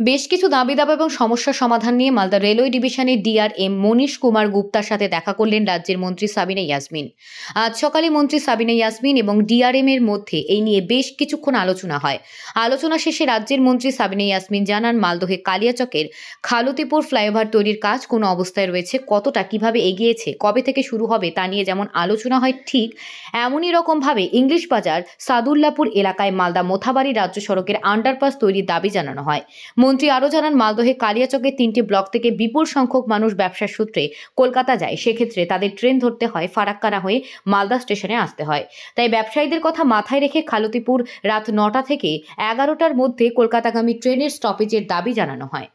বেশ কিছু দাবি দাবা এবং সমস্যার সমাধান নিয়ে মালদা রেলওয়ে ডিভিশনের ডিআরএম মনীশ কুমার গুপ্তার সাথে দেখা করলেন রাজ্যের মন্ত্রী সাবিনা ইয়াসমিন। আজ সকালে মন্ত্রী সাবিনা ইয়াসমিন এবং ডিআরএম এর মধ্যে এই নিয়ে বেশ কিছুক্ষণ আলোচনা হয়। আলোচনা শেষে রাজ্যের মন্ত্রী সাবিনা ইয়াসমিন জানান, মালদহে কালিয়াচকের খালতিপুর ফ্লাইওভার তৈরির কাজ কোন অবস্থায় রয়েছে, কতটা কিভাবে এগিয়েছে, কবে থেকে শুরু হবে তা নিয়ে যেমন আলোচনা হয়, ঠিক এমনই রকমভাবে ইংলিশ বাজার সাদুল্লাপুর এলাকায় মালদা মোথাবাড়ি রাজ্য সড়কের আন্ডারপাস তৈরির দাবি জানানো হয়। মন্ত্রী আরও জানান, মালদহে কালিয়াচকের 3টি ব্লক থেকে বিপুল সংখ্যক মানুষ ব্যবসার সূত্রে কলকাতা যায়। সেক্ষেত্রে তাদের ট্রেন ধরতে হয়, ফারাক্কা না হয়ে মালদা স্টেশনে আসতে হয়। তাই ব্যবসায়ীদের কথা মাথায় রেখে খালতিপুর রাত 9টা থেকে 11টার মধ্যে কলকাতাগামী ট্রেনের স্টপেজের দাবি জানানো হয়।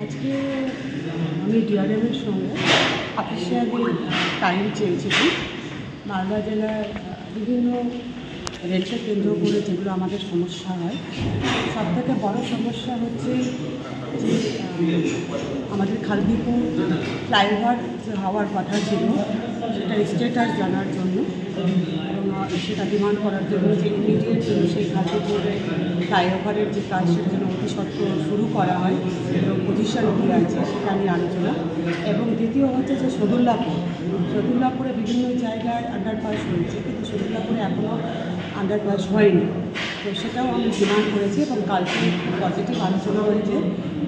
আজকে আমি ডিআরএমের সঙ্গে অফিসিয়ালি টাইম চেয়েছিলাম। মালদা জেলার বিভিন্ন রেলকে কেন্দ্র করে যেগুলো আমাদের সমস্যা হয়, সবথেকে বড় সমস্যা হচ্ছে যে আমাদের খালতিপুর ফ্লাইওভার যে হওয়ার কথা ছিল সেটা স্ট্যাটাস জানার জন্য এবং সেটা ডিমান্ড করার জন্য যে ইমিডিয়েট সেই খালতিপুরে ফ্লাইওভারের যে কাজ সেটা যেন অতি সত্ত্বর শুরু করা হয় এবং পজিশন কী আছে সেটা নিয়ে আলোচনা। এবং দ্বিতীয় হচ্ছে যে সদুল্লাপুরে বিভিন্ন জায়গায় আন্ডারপাস হয়েছে, কিন্তু সদুল্লাপুরে এখনও আন্ডারপাস হয়নি। তো সেটাও আমি ডিমান্ড করেছি এবং কালকে পজিটিভ আলোচনা হয়েছে।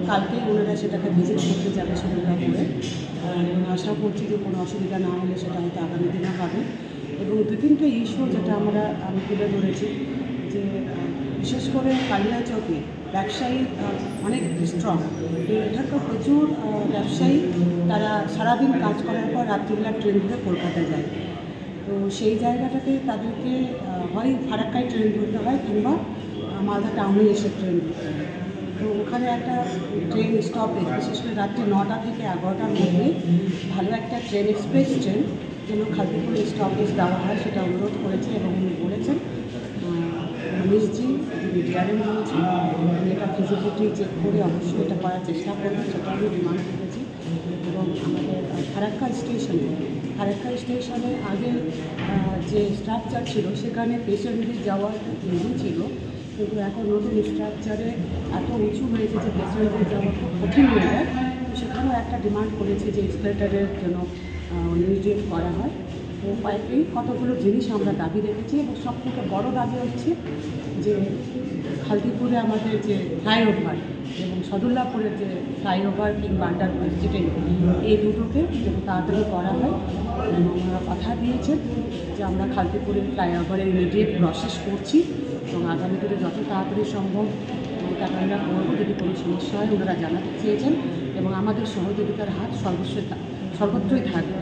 কালকেই ওনারা সেটাকে ভিজিট করতে যাবে সদুল্লাপুরে। আশা করছি যে কোনো অসুবিধা না হলে সেটা হয়তো আগামী দিনে হবে। এবং দু তিনটে ইস্যু যেটা আমি তুলে ধরেছি, যে বিশেষ করে কালিয়াচকে ব্যবসায়ী অনেক স্ট্রং। এখানকার প্রচুর ব্যবসায়ী তারা সারাদিন কাজ করার পর রাত্রিবেলা ট্রেন ধরে কলকাতা যায়। তো সেই জায়গাটাতে তাদেরকে হয় ফারাক্কায় ট্রেন ধরতে হয় কিংবা মালদা টাউনে এসে ট্রেন ধরতে হয়। তো ওখানে একটা ট্রেন স্টপেজ, বিশেষ করে রাত্রি 9টা থেকে 11টার মধ্যে ভালো একটা ট্রেন, এক্সপ্রেস ট্রেন যেন খালতিপুরে স্টপেজ দেওয়া হয় সেটা অনুরোধ করেছে। এবং উনি বলেছেন, মনীশজি যিনি ডিআরএম বলেছেন, এটা ফিজিবিলিটি চেক করে অবশ্যই এটা করার চেষ্টা করবেন, সেটা আমি ডিমান্ড করেছি। এবং আমাদের ফারাক্কা স্টেশনে আগে যে স্ট্রাকচার ছিল সেখানে পেশেন্টদের যাওয়ার ইজি ছিল, কিন্তু এখন নতুন স্ট্রাকচারে এত উঁচু হয়েছে যে পেশেন্টদের যাওয়া খুব কঠিন হয়ে যায়। তো সেখানেও একটা ডিমান্ড করেছে যে এসকেলেটরের জন্য ইমিডিয়েট করা হয়। তো এই কতগুলো জিনিস আমরা দাবি রেখেছি। এবং সবথেকে বড় দাবি হচ্ছে যে খালতিপুরে আমাদের যে ফ্লাইওভার এবং সদুল্লাপুরের যে ফ্লাইওভার কিংবা আন্ডারপাস, যেটাই এই দুটোকে যেন তাড়াতাড়ি করা হয়। এবং ওনারা কথা দিয়েছেন যে আমরা খালতিপুরের ফ্লাইওভারের ইমিডিয়েট প্রসেস করছি এবং আগামী দিনে যত তাড়াতাড়ি সম্ভব তাকে আমরা করবো। যদি কোনো সমস্যা হয় ওনারা জানাতে চেয়েছেন এবং আমাদের সহযোগিতার হাত সর্বত্রই থাকবে।